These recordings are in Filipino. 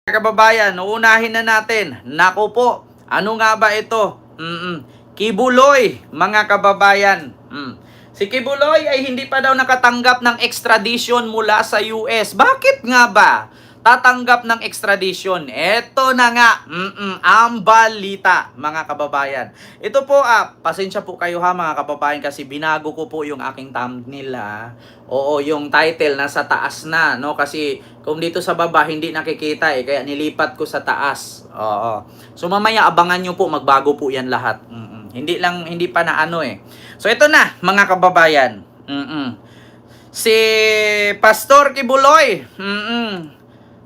Kababayan, uunahin na natin. Naku po, ano nga ba ito? Kibuloy, mga kababayan. Si Kibuloy ay hindi pa daw nakatanggap ng extradition mula sa US. Bakit nga ba tatanggap ng extradition? Ito na nga, ang balita, mga kababayan. Ito po, pasensya po kayo ha mga kababayan kasi binago ko po yung aking thumbnail Oo, yung title nasa taas na, no? Kasi kung dito sa baba hindi nakikita kaya nilipat ko sa taas. Oo. So mamaya abangan nyo po, magbago po yan lahat. Hindi pa na ano So ito na, mga kababayan. Si Pastor Kibuloy,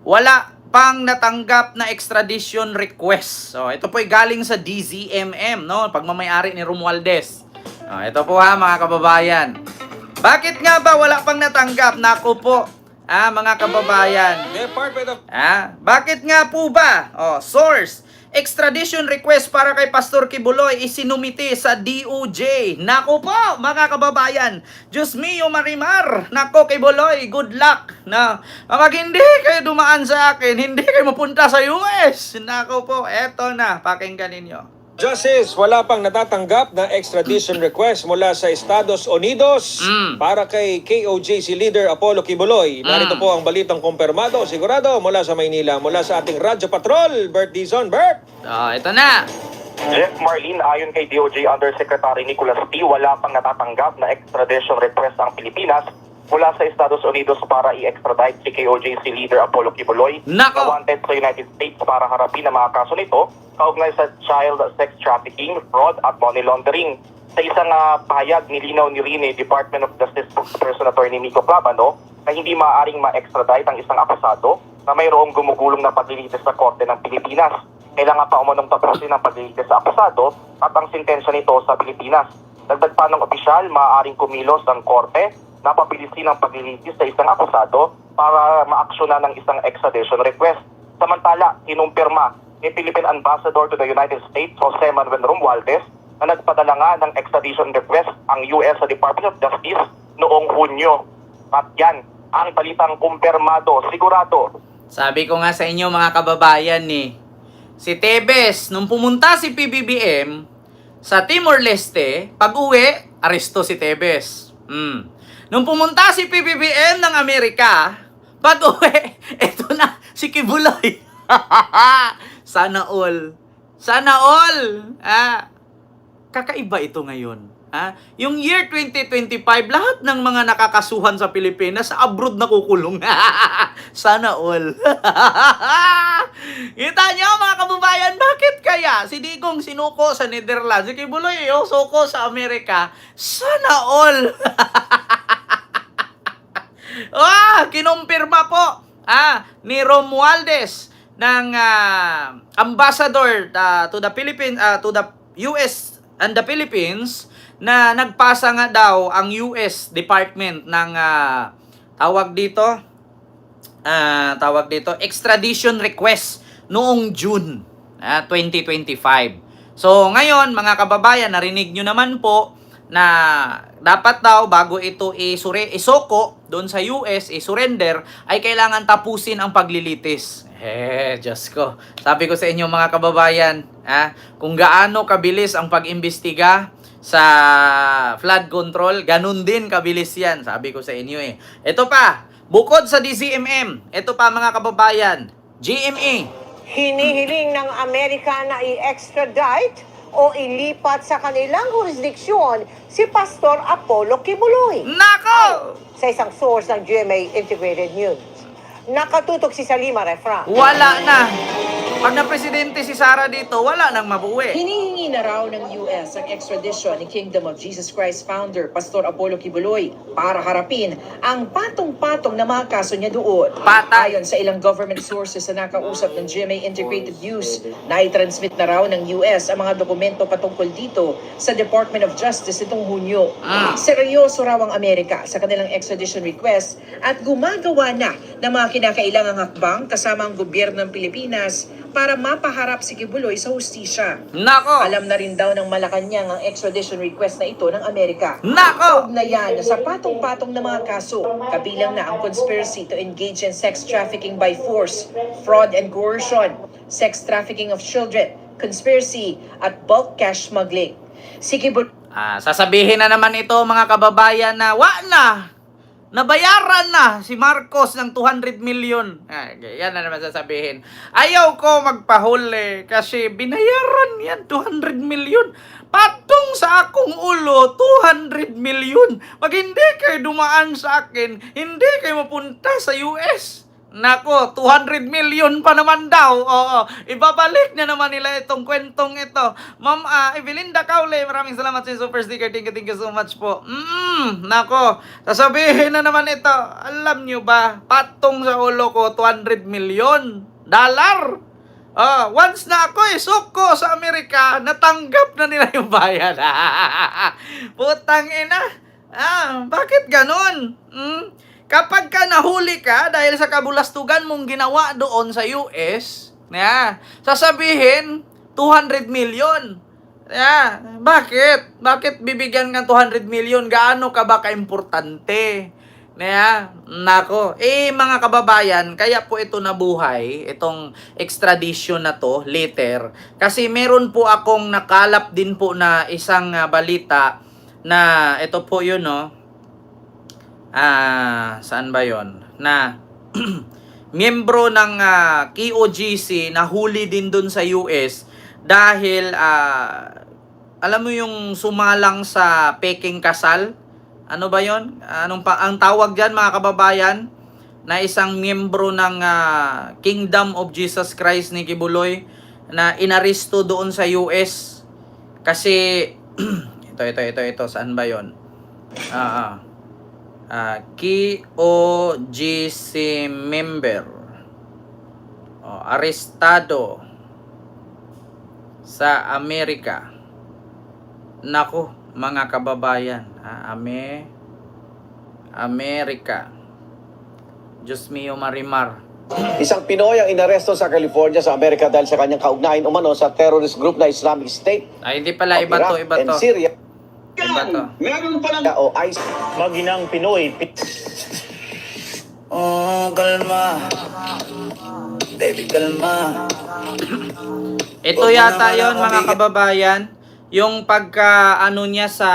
wala pang natanggap na extradition request. So ito po ay galing sa DZMM, no? Pagmamayari ni Romualdez. Ito po mga kababayan. Bakit nga ba wala pang natanggap? Naku po, mga kababayan. Bakit nga po ba? Source, extradition request para kay Pastor Kibuloy isinumiti sa DOJ. Naku po, mga kababayan. Diyos mio Marimar. Naku, Kibuloy, good luck. Kapag hindi kayo dumaan sa akin, hindi kayo mapunta sa US. Naku po, eto na, pakinggan ninyo. Justice, wala pang natatanggap na extradition request mula sa Estados Unidos para kay KOJC leader Apollo Kibuloy. Narito po ang balitang kumpirmado, sigurado, mula sa Maynila, mula sa ating Radyo Patrol, Bert Dizon. Bert! Ito na. Jeff Marlin, ayon kay DOJ Undersecretary Nicholas P., wala pang natatanggap na extradition request ang Pilipinas mula sa Estados Unidos para i-extradite si KOJC leader Apollo Kibuloy na wanted sa United States para harapin ang mga kaso nito kaugnay sa child sex trafficking, fraud at money laundering. Sa isang pahayag, nilinaw ni Rine, Department of Justice spokesperson Attorney Nico Clavano, na hindi maaaring ma-extradite ang isang akusado na mayroong gumugulong na paglilitis sa Korte ng Pilipinas. Kailangan pa umunong tapusin ang paglilitis sa akusado at ang sintensya nito sa Pilipinas. Dagdag pa ng opisyal, maaaring kumilos ang Korte na pabilisin ang paglilitis sa isang akusado para maaksyonan ng isang extradition request. Samantala, kinumpirma ni Philippine Ambassador to the United States, Jose Manuel Romualdez, na nagpadala nga ng extradition request ang US sa Department of Justice noong Hunyo. At yan, ang balitang kumpirmado, sigurado. Sabi ko nga sa inyo mga kababayan si Tebes, nung pumunta si PBBM sa Timor-Leste, pag-uwi, aresto si Tebes. Nung pumunta si PBBM ng Amerika, pag-uwi, eto na, si Kibuloy. Sana all. Sana all. Kakaiba ito ngayon. Yung year 2025, lahat ng mga nakakasuhan sa Pilipinas, sa abroad na kukulong. Sana all. Kita niyo mga kababayan, bakit kaya si Digong sinuko sa Netherlands, si Kibuloy suko sa Amerika? Sana all. Kinumpirma po ni Romualdez ng ambassador to the Philippines, to the US and the Philippines, na nagpasa nga daw ang US Department ng tawag dito extradition request noong June 2025. So ngayon mga kababayan, narinig nyo naman po na dapat daw bago ito isoko doon sa US, surrender, ay kailangan tapusin ang paglilitis. Diyos ko. Sabi ko sa inyo mga kababayan, kung gaano kabilis ang pag-imbestiga sa flood control, ganun din kabilis yan. Sabi ko sa inyo Ito pa, bukod sa DZMM, ito pa mga kababayan, GMA. Hinihiling ng Amerika na i-extradite o ilipat sa kanilang jurisdiksyon si Pastor Apollo Kibuloy. Nako! Sa isang source ng GMA Integrated News. Nakatutok si Salima Refran. Wala na. Pag na-presidente si Sara dito, wala nang mabuwi. Hinihingi na raw ng US ang extradition ni Kingdom of Jesus Christ founder, Pastor Apollo Kibuloy, para harapin ang patong-patong na mga kaso niya doon. Patay. Ayon sa ilang government sources na nakausap ng GMA Integrated News, na i-transmit na raw ng US ang mga dokumento patungkol dito sa Department of Justice itong Hunyo. Seryoso raw ang Amerika sa kanilang extradition request at gumagawa na ng mga kinakailangang hakbang kasama ang gobyerno ng Pilipinas para mapaharap si Kibuloy sa hustisya. Nako! Alam na rin daw ng Malacanang ang extradition request na ito ng Amerika. Nako! Na yan sa patong-patong na mga kaso, kabilang na ang conspiracy to engage in sex trafficking by force, fraud and coercion, sex trafficking of children, conspiracy at bulk cash smuggling. Si Kibuloy Sasabihin na naman ito mga kababayan na nabayaran na si Marcos ng 200 million. Yan na naman sasabihin. Ayaw ko magpahuli kasi binayaran yan 200 million. Patong sa akong ulo, 200 million. Pag hindi kayo dumaan sa akin, hindi kayo mapunta sa US. Nako, 200 million pa naman daw. Oo, ibabalik na naman nila itong kwentong ito. Ma'am Evelinda Caule, maraming salamat sa super sticker. Thank you so much po. Nako, sasabihin na naman ito. Alam nyo ba, patong sa ulo ko, 200 million dollar. Once na ako suko sa Amerika, natanggap na nila yung bayad. Putang ina. Bakit ganon? Kapag ka nahuli ka dahil sa kabulastugan mong ginawa doon sa US, sasabihin 200 million. Bakit? Bakit bibigyan ka 200 million? Gaano ka ba kaimportante? Nako. Mga kababayan, kaya po ito nabuhay, itong extradition na to, later. Kasi meron po akong nakalap din po na isang balita na ito po yun, saan ba yon? Na miyembro ng KOGC nahuli din dun sa US dahil alam mo yung sumalang sa peking kasal? Ano ba yon? Ang tawag diyan mga kababayan na isang miyembro ng Kingdom of Jesus Christ ni Kibuloy na inaresto doon sa US kasi ito saan ba yon? KOGC member arestado sa Amerika. Nako, mga kababayan, Amerika. Diyos mio marimar. Isang Pinoy ang inaresto sa California sa Amerika dahil sa kanyang kaugnayan umano sa terrorist group na Islamic State. Hindi pala, of iba to. Iraq and Syria. Meron pa lang o ISIS. Maginang Pinoy. Kalma. Baby, kalma. Ito yata yon mga kababayan. Yung niya sa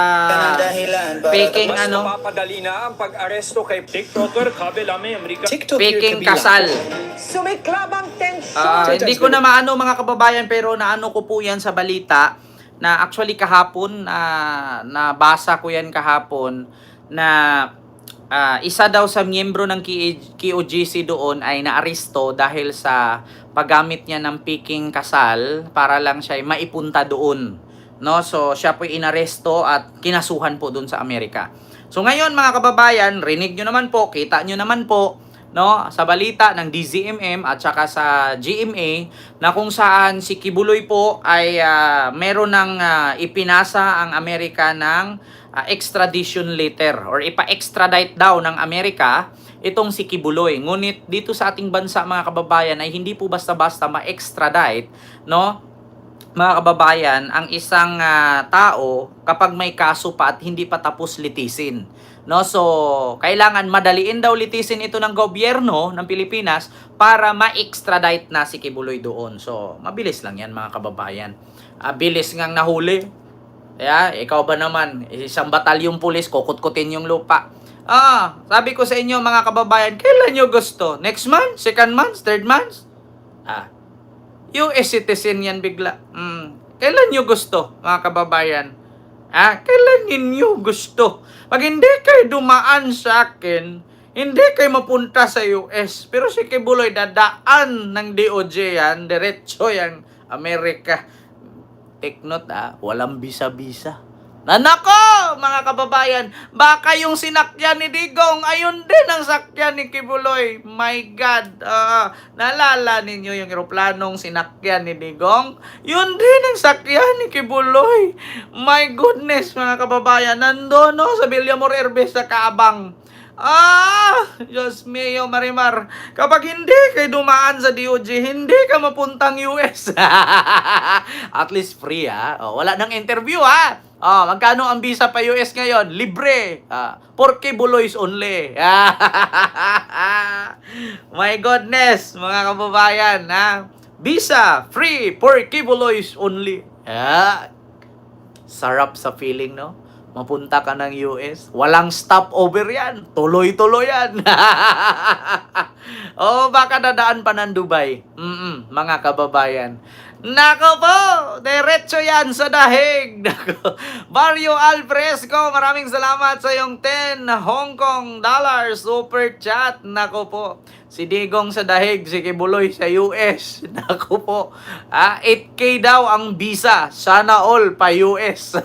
peking Mapapadali na ang pag-aresto kay TikToker Kabelame Amerika. peking kasal. Sumiklab ang tensyon. Hindi ko na maano mga kababayan pero naano ko po yan sa balita na actually kahapon nabasa ko yan kahapon na isa daw sa miyembro ng KOGC doon ay naaresto dahil sa paggamit niya ng peking kasal para lang siya maipunta doon. So siya po inaresto at kinasuhan po doon sa Amerika. So ngayon mga kababayan, rinig nyo naman po, kita nyo naman po sa balita ng DZMM at saka sa GMA na kung saan si Kibuloy po ay meron ng ipinasa ang Amerika ng extradition letter or ipa-extradite daw ng Amerika itong si Kibuloy. Ngunit dito sa ating bansa mga kababayan ay hindi po basta-basta ma-extradite, mga kababayan, ang isang tao kapag may kaso pa at hindi pa tapos litisin. So, kailangan madaliin daw litisin ito ng gobyerno ng Pilipinas para ma-extradite na si Kibuloy doon. So, mabilis lang yan mga kababayan. Bilis ngang nahuli. Ikaw ba naman, isang batalyong pulis, kukutkutin yung lupa. Sabi ko sa inyo mga kababayan, kailan nyo gusto? Next month? Second month? Third month? US citizen yan bigla. Kailan nyo gusto mga kababayan? Kailan ninyo gusto? Pag hindi kayo dumaan sa akin, hindi kayo mapunta sa US. Pero si Kibuloy dadaan ng DOJ yan, diretso yung Amerika. Take note walang bisa-bisa. Nako, mga kababayan, baka yung sinakyan ni Digong, ayun din ang sakyan ni Kibuloy. My God, naalala ninyo yung eroplanong sinakyan ni Digong? Yun din ang sakyan ni Kibuloy. My goodness, mga kababayan, nandun sa Villamor Airbase sa Kaabang. Diyos mio, Marimar. Kapag hindi kayo dumaan sa DOJ, hindi ka mapuntang US. At least free, ha? Oh, wala nang interview, ha? Oh, magkano ang visa pa US ngayon? Libre. For Kibuloys only. My goodness, mga kababayan, ha? Visa free for Kibuloys only. Sarap sa feeling, no? Mapunta ka ng US. Walang stopover yan. Tuloy-tuloy yan. Baka dadaan pa ng Dubai. Mga kababayan. Nako po, diretso yan sa dahig. Nako. Barrio Alfresco, maraming salamat sa iyong 10 Hong Kong dollars super chat. Nako po. Si Digong sa dahig, si Kibuloy sa US. Nako po. 8K daw ang visa. Sana all pa US.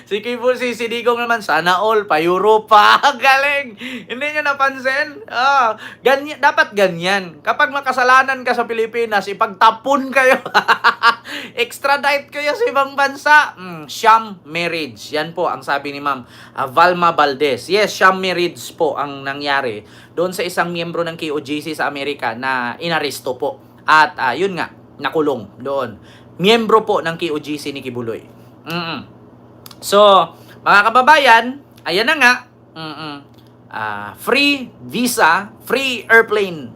Si Digong naman, sana all pa Europa. Galing. Hindi nyo napansin? Ganyan, dapat ganyan. Kapag makasalanan ka sa Pilipinas, ipagtapon kayo. Extradite kayo sa ibang bansa. Sham marriage. Yan po ang sabi ni Ma'am Valma Valdez. Yes, sham marriage po ang nangyari doon sa isang miyembro ng KOJC sa Amerika na inaresto po. At yun nga, nakulong doon. Miyembro po ng KOJC ni Kibuloy. So, mga kababayan, ayan na nga. Free visa, free airplane.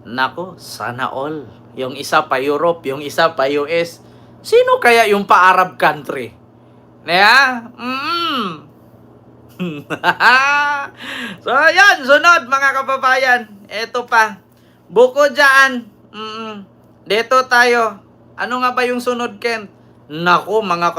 Nako, sana all. Yung isa pa Europe, yung isa pa US. Sino kaya yung pa-Arab country? So, ayan, sunod mga kababayan. Ito pa. Buko dyan. Dito tayo. Ano nga ba yung sunod, Ken? Nako, mga